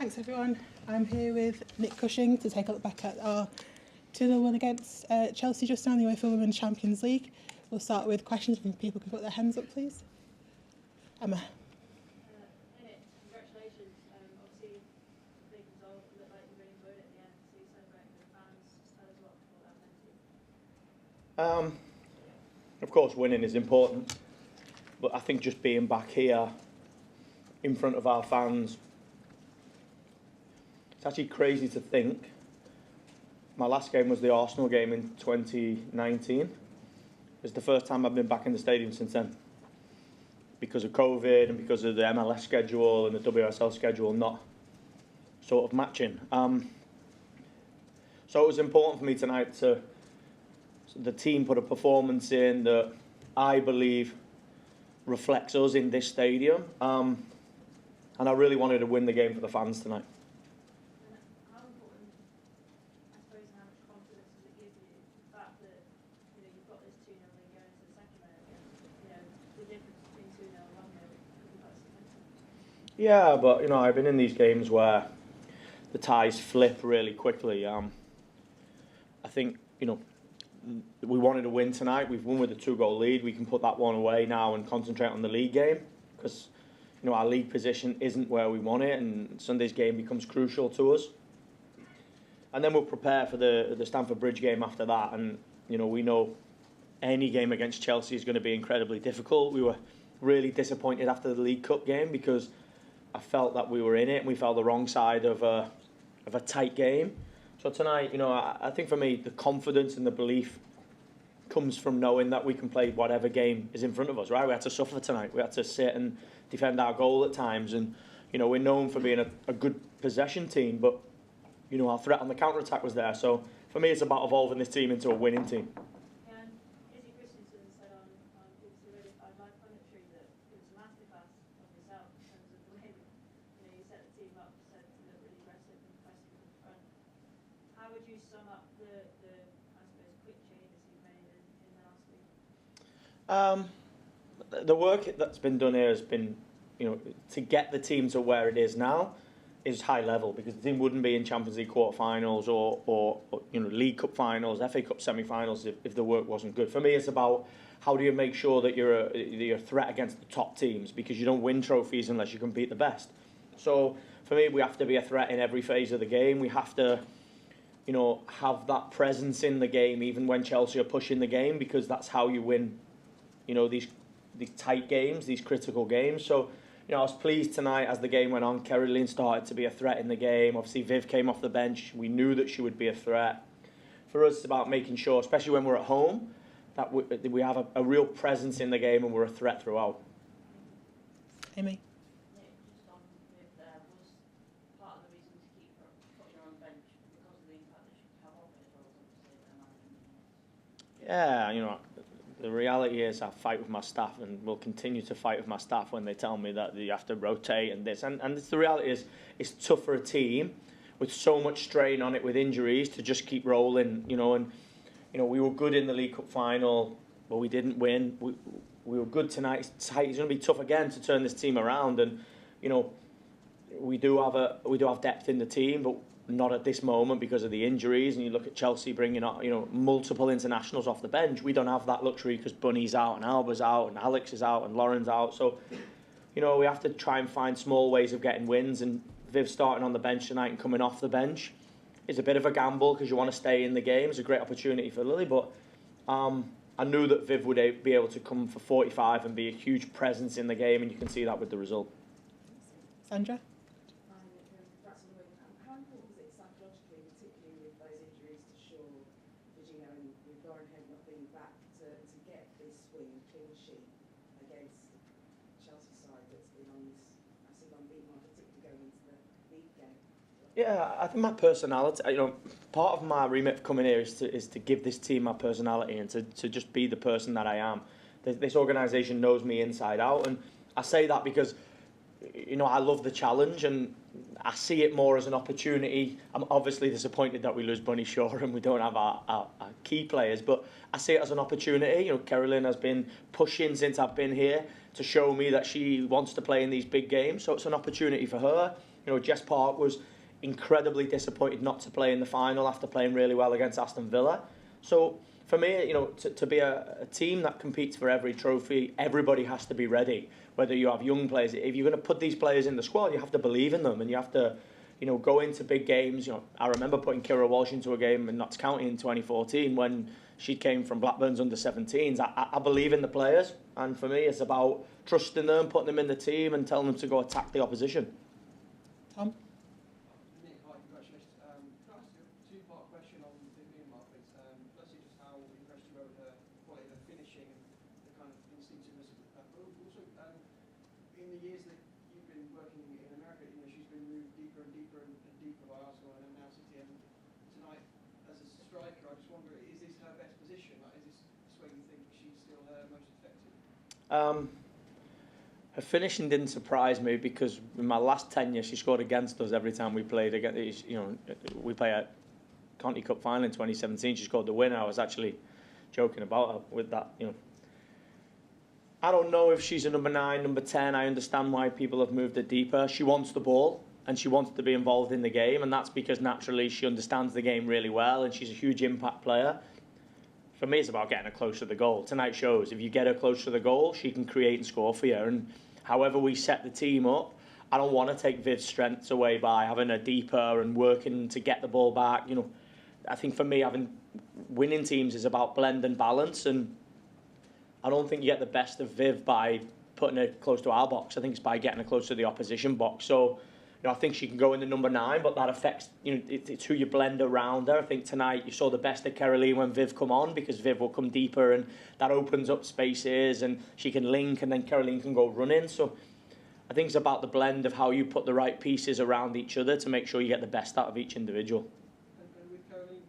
Thanks everyone. I'm here with Nick Cushing to take a look back at our 2-0 win against Chelsea just now in the UEFA Women's Champions League. We'll start with questions from people who can put their hands up, please. Emma. Nick, congratulations. Obviously, big result. It looked like you really enjoyed it at the end. So you celebrating with the fans. Just tell us what that meant to you. Of course, winning is important, but I think just being back here in front of our fans, it's actually crazy to think. My last game was the Arsenal game in 2019. It's the first time I've been back in the stadium since then, because of COVID and because of the MLS schedule and the WSL schedule not sort of matching. So it was important for me tonight to the team put a performance in that I believe reflects us in this stadium, and I really wanted to win the game for the fans tonight. And how important, I suppose, and how much confidence does it give you the fact that you've got this 2-0 lead going into the second leg again? The difference between 2-0 and 1-0 could be quite significant. Yeah, but I've been in these games where the ties flip really quickly. I think we wanted to win tonight. We've won with a 2-goal lead. We can put that one away now and concentrate on the league game, because our league position isn't where we want it, and Sunday's game becomes crucial to us. And then we'll prepare for the Stamford Bridge game after that. And we know any game against Chelsea is going to be incredibly difficult. We were really disappointed after the League Cup game because I felt that we were in it and we fell the wrong side of a tight game. So tonight, I think for me, the confidence and the belief comes from knowing that we can play whatever game is in front of us, right? We had to suffer tonight. We had to sit and defend our goal at times. And, we're known for being a good possession team, but, our threat on the counter-attack was there. So for me, it's about evolving this team into a winning team. And Izzy Christensen said on BBC Radio 5 Live Punditry that it was a masterclass of yourself in terms of the way you set the team up, said to look really aggressive and impressive in front. How would you sum up the I suppose, quick changes you've made in the last week? The work that's been done here has been, to get the team to where it is now is high level, because the team wouldn't be in Champions League quarterfinals or League Cup finals, FA Cup semi-finals if the work wasn't good. For me, it's about how do you make sure that you're a threat against the top teams, because you don't win trophies unless you can beat the best. So for me, we have to be a threat in every phase of the game. We have to have that presence in the game, even when Chelsea are pushing the game, because that's how you win, these tight games, these critical games. So, I was pleased tonight as the game went on. Kerolin started to be a threat in the game. Obviously, Viv came off the bench. We knew that she would be a threat. For us, it's about making sure, especially when we're at home, that we have a real presence in the game and we're a threat throughout. Amy. Just on Viv there, was part of the reason to keep her putting her on the bench because of the impact that she could have on it as well as obviously their management? Yeah, the reality is I fight with my staff and will continue to fight with my staff when they tell me that you have to rotate and this. And the reality is it's tough for a team with so much strain on it with injuries to just keep rolling, and we were good in the League Cup final, but we didn't win. We were good tonight. It's going to be tough again to turn this team around, and we do have depth in the team, but not at this moment because of the injuries. And you look at Chelsea bringing up, multiple internationals off the bench. We don't have that luxury because Bunny's out and Alba's out and Alex is out and Lauren's out. So, we have to try and find small ways of getting wins. And Viv starting on the bench tonight and coming off the bench is a bit of a gamble because you want to stay in the game. It's a great opportunity for Lily, but I knew that Viv would be able to come for 45 and be a huge presence in the game, and you can see that with the result. Sandra. How important is it psychologically, particularly with those injuries to Shaw, Virginia and with Lauren Head not being back, to get this win, clean sheet against Chelsea side that's been on this massive unbeaten run, particularly going into the league game? Yeah, I think my personality, part of my remit for coming here is to give this team my personality and to just be the person that I am. This organisation knows me inside out, and I say that because I love the challenge and I see it more as an opportunity. I'm obviously disappointed that we lose Bunny Shaw and we don't have our key players, but I see it as an opportunity. Kerolin has been pushing since I've been here to show me that she wants to play in these big games, so it's an opportunity for her. You know, Jess Park was incredibly disappointed not to play in the final after playing really well against Aston Villa. So for me, you know, to be a team that competes for every trophy, everybody has to be ready. Whether you have young players, if you're going to put these players in the squad, you have to believe in them, and you have to, you know, go into big games. You know, I remember putting Kira Walsh into a game in Notts County in 2014 when she came from Blackburn's under-17s. I believe in the players, and for me, it's about trusting them, putting them in the team, and telling them to go attack the opposition. Tom? Nick, hi, congratulations. Can I ask a two-part question on the Miedema, please? Firstly, just how impressed you were with her quality of her finishing and the kind of instinctiveness of that. But also, in the years that you've been working in America, you know, she's been moved deeper and deeper and deeper by Arsenal and now City. And tonight, as a striker, I just wonder, is this her best position? Like, is this where you think she's still her most effective? Her finishing didn't surprise me because in my last tenure she scored against us every time we played against. You know, we play a Conti Cup final in 2017. She scored the winner. I was actually joking about her with that. You know, I don't know if she's a number 9, number 10. I understand why people have moved her deeper. She wants the ball and she wants to be involved in the game, and that's because naturally she understands the game really well and she's a huge impact player. For me, it's about getting her close to the goal. Tonight shows if you get her close to the goal, she can create and score for you. And however we set the team up, I don't want to take Viv's strengths away by having her deeper and working to get the ball back. You know, I think for me, winning teams is about blend and balance, and I don't think you get the best of Viv by putting her close to our box. I think it's by getting her close to the opposition box. So, you know, I think she can go in the number 9, but that affects, you know, it's who you blend around her. I think tonight you saw the best of Kerolin when Viv come on, because Viv will come deeper and that opens up spaces and she can link and then Kerolin can go running. So I think it's about the blend of how you put the right pieces around each other to make sure you get the best out of each individual. And with Kerolin,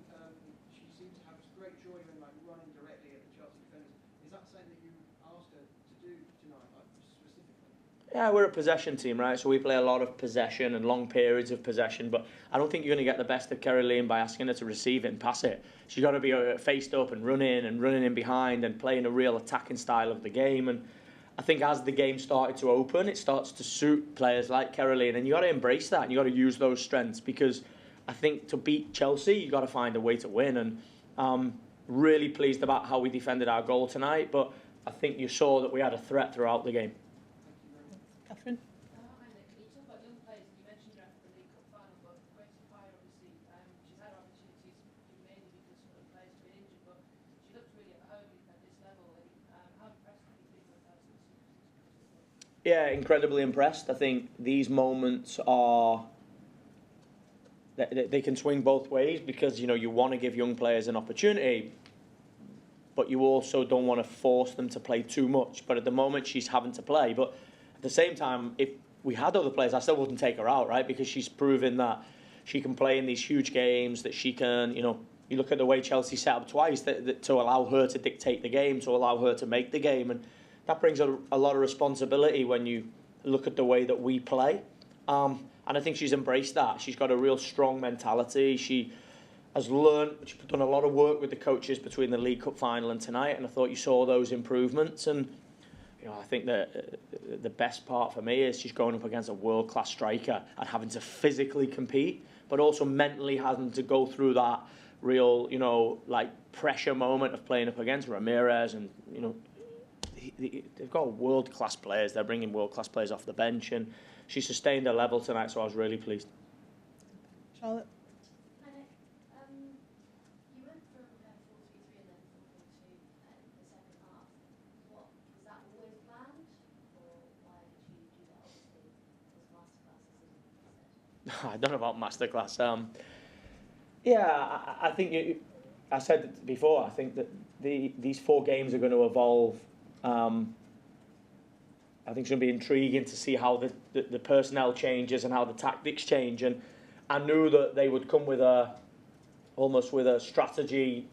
she seemed to have great joy when like running directly at the Chelsea defenders. Is that something that you asked her to do tonight, like specifically? Yeah, we're a possession team, right? So we play a lot of possession and long periods of possession, but I don't think you're going to get the best of Kerolin by asking her to receive it and pass it. She's got to be faced up and running in behind and playing a real attacking style of the game. And I think as the game started to open, it starts to suit players like Kerolin, and you got to embrace that and you got to use those strengths, because I think to beat Chelsea, you got to find a way to win. And really pleased about how we defended our goal tonight, but I think you saw that we had a threat throughout the game. Catherine? Hi Nick, you talk about young players, you mentioned her after the League Cup final, but great to fire obviously. She's had opportunities mainly because some of the players have been injured, but she looks really at home at this level. And how impressed have you been with her? Yeah, incredibly impressed. I think these moments are, they can swing both ways, because you know you want to give young players an opportunity, but you also don't want to force them to play too much. But at the moment she's having to play. But at the same time, if we had other players, I still wouldn't take her out, right? Because she's proven that she can play in these huge games, that she can, you know, you look at the way Chelsea set up twice to allow her to dictate the game, to allow her to make the game. And that brings a lot of responsibility when you look at the way that we play. And I think she's embraced that. She's got a real strong mentality. She has learned, she's done a lot of work with the coaches between the League Cup final and tonight, and I thought you saw those improvements. And you know, I think that the best part for me is she's going up against a world-class striker and having to physically compete, but also mentally having to go through that real, you know, like pressure moment of playing up against Ramirez. And you know, they've got world-class players. They're bringing world-class players off the bench, and she sustained her level tonight, so I was really pleased. Charlotte? Hi Nick. You went from 4-3-3 and then 4-4-2 in the second half. Was that always planned, or why did you do that? Obviously, was masterclass instead? I don't know about masterclass. Yeah, I think I said it before. I think that these 4 games are going to evolve. I think it's going to be intriguing to see how the personnel changes and how the tactics change. And I knew that they would come with almost with a strategy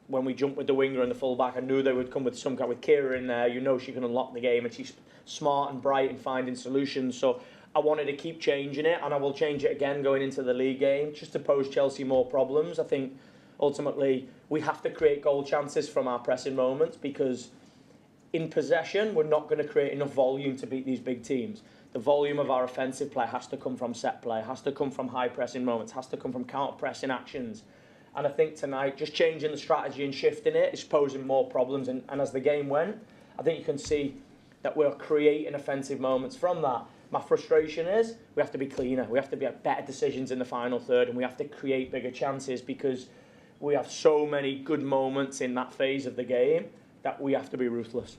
when we jumped with the winger and the fullback. I knew they would come with some kind with Kira in there. You know she can unlock the game, and she's smart and bright in finding solutions. So I wanted to keep changing it, and I will change it again going into the league game just to pose Chelsea more problems. I think ultimately we have to create goal chances from our pressing moments, because in possession we're not going to create enough volume to beat these big teams. the volume of our offensive play has to come from set play, has to come from high pressing moments, has to come from counter pressing actions. And I think tonight, just changing the strategy and shifting it is posing more problems. And as the game went, I think you can see that we're creating offensive moments from that. My frustration is we have to be cleaner. We have to make better decisions in the final third, and we have to create bigger chances because we have so many good moments in that phase of the game that we have to be ruthless.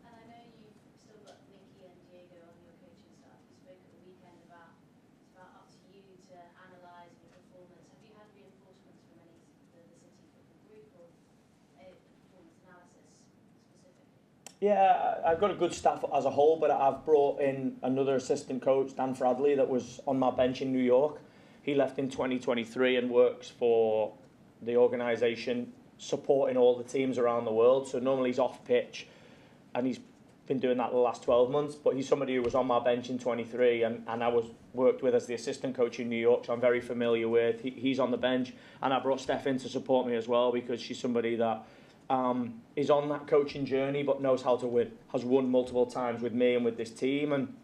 And I know you've still got Nikki and Diego on your coaching staff. You spoke at the weekend about it's about up to you to analyse your performance. Have you had reinforcements from any the City football group or performance analysis specifically? Yeah, I've got a good staff as a whole, but I've brought in another assistant coach, Dan Fradley, that was on my bench in New York. He left in 2023 and works for the organisation supporting all the teams around the world. So normally he's off pitch, and he's been doing that the last 12 months. But he's somebody who was on my bench in 23 and I was worked with as the assistant coach in New York, so I'm very familiar with. He's on the bench, and I brought Steph in to support me as well because she's somebody that is on that coaching journey but knows how to win, has won multiple times with me and with this team, and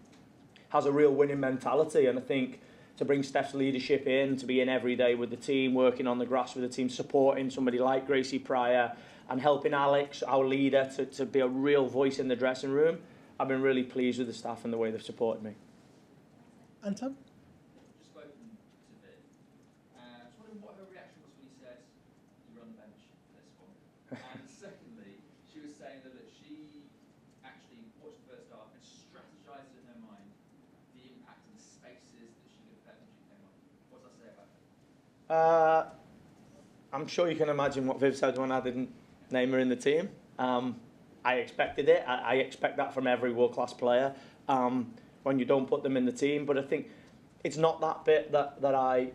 has a real winning mentality. And I think to bring Steph's leadership in, to be in every day with the team, working on the grass with the team, supporting somebody like Gracie Pryor and helping Alex, our leader, to be a real voice in the dressing room, I've been really pleased with the staff and the way they've supported me. Anton? Just spoken to Viv. I was wondering what her reaction was when he said you were on the bench for this one. And secondly, she was saying that she actually watched the first half and strategised in her mind the impact of the spaces that she could affect when she came on. What does that say about her? I'm sure you can imagine what Viv said when I didn't name her in the team. I expected it. I expect that from every world-class player when you don't put them in the team. But I think it's not that bit that I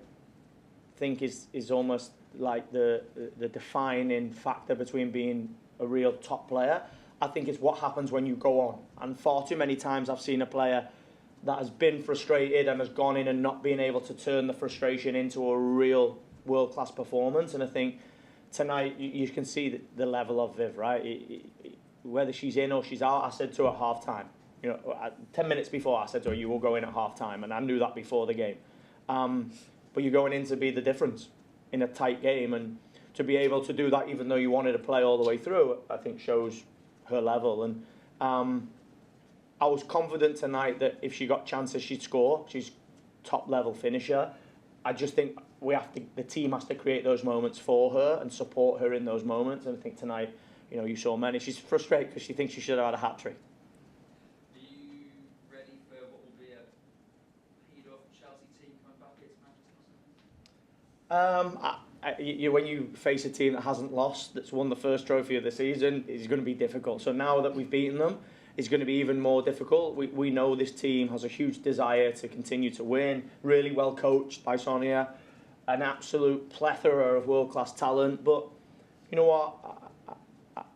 think is almost like the defining factor between being a real top player. I think it's what happens when you go on. And far too many times I've seen a player that has been frustrated and has gone in and not being able to turn the frustration into a real world-class performance. And I think tonight you can see the level of Viv, right? Whether she's in or she's out, I said to her half-time. 10 minutes before, I said to her, you will go in at half-time. And I knew that before the game. But you're going in to be the difference in a tight game. And to be able to do that, even though you wanted to play all the way through, I think shows her level. And I was confident tonight that if she got chances, she'd score. She's top-level finisher. I just think the team has to create those moments for her and support her in those moments. And I think tonight, you saw many. She's frustrated because she thinks she should have had a hat-trick. Are you ready for what will be a peed-off Chelsea team coming back against Manchester? When you face a team that hasn't lost, that's won the first trophy of the season, it's going to be difficult. So now that we've beaten them, it's going to be even more difficult. We know this team has a huge desire to continue to win, really well coached by Sonia, an absolute plethora of world-class talent. But you know what?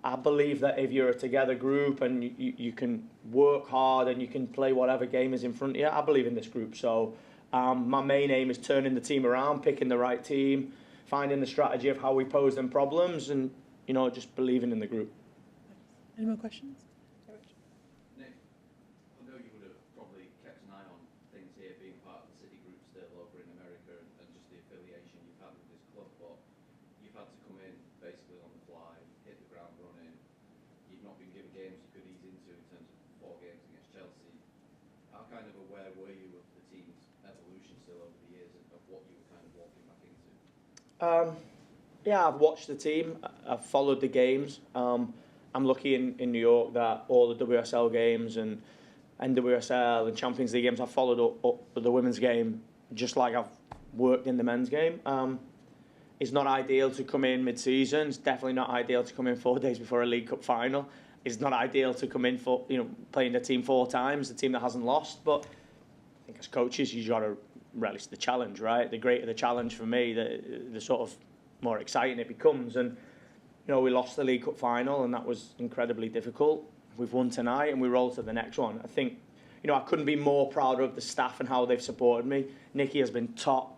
I believe that if you're a together group and you can work hard and you can play whatever game is in front of you, I believe in this group. So my main aim is turning the team around, picking the right team, finding the strategy of how we pose them problems, and just believing in the group. Any more questions? Nick, I know you would have probably kept an eye on things here, being part of the City group still over in America and just the affiliation you've had with this club, but you've had to come in basically on the fly, hit the ground running. You've not been given games you could ease into in terms of 4 games against Chelsea. How kind of aware were you of the team's evolution still over the years and of what you were kind of walking back into? Yeah, I've watched the team. I've followed the games. I'm lucky in New York that all the WSL games and NWSL and Champions League games, I've followed up the women's game just like I've worked in the men's game. It's not ideal to come in mid-season. It's definitely not ideal to come in 4 days before a League Cup final. It's not ideal to come in for playing the team 4 times, the team that hasn't lost. But I think as coaches, you got to relish the challenge, right? The greater the challenge for me, the sort of more exciting it becomes. And we lost the League Cup final, and that was incredibly difficult. We've won tonight, and we roll to the next one. I think, I couldn't be more proud of the staff and how they've supported me. Nikki has been top.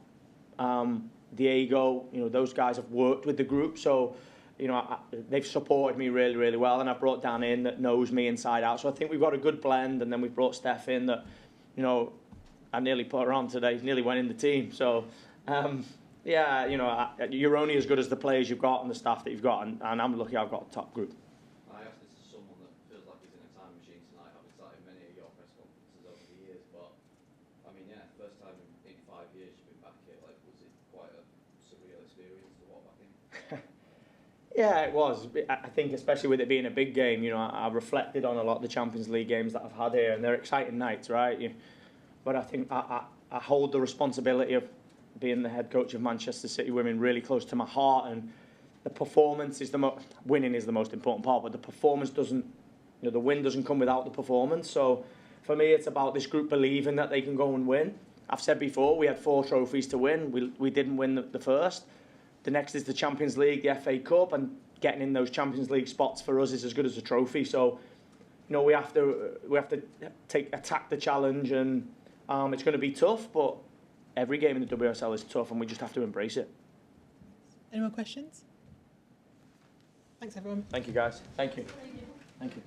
Diego, those guys have worked with the group, so they've supported me really, really well. And I brought Dan in that knows me inside out. So I think we've got a good blend, and then we've brought Steph in that you know, I nearly put her on today, nearly went in the team. So, yeah, you know, you're only as good as the players you've got and the staff that you've got, and I'm lucky I've got a top group. I asked this to someone that feels like he's in a time machine tonight, having sat in many of your press conferences over the years, but, I mean, yeah, first time in 5 years you've been back here, like, was it quite a surreal experience to walk back in? Yeah, it was. I think especially with it being a big game, you know, I reflected on a lot of the Champions League games that I've had here, and they're exciting nights, right? But I think I hold the responsibility of being the head coach of Manchester City Women really close to my heart, and the performance is winning is the most important part, but the performance doesn't, you know, the win doesn't come without the performance. So for me, it's about this group believing that they can go and win. I've said before, we had 4 trophies to win. We didn't win the first. The next is the Champions League, the FA Cup, and getting in those Champions League spots for us is as good as a trophy. So, you know, we have to attack the challenge, and it's going to be tough, but every game in the WSL is tough, and we just have to embrace it. Any more questions? Thanks, everyone. Thank you, guys. Thank you. Thank you.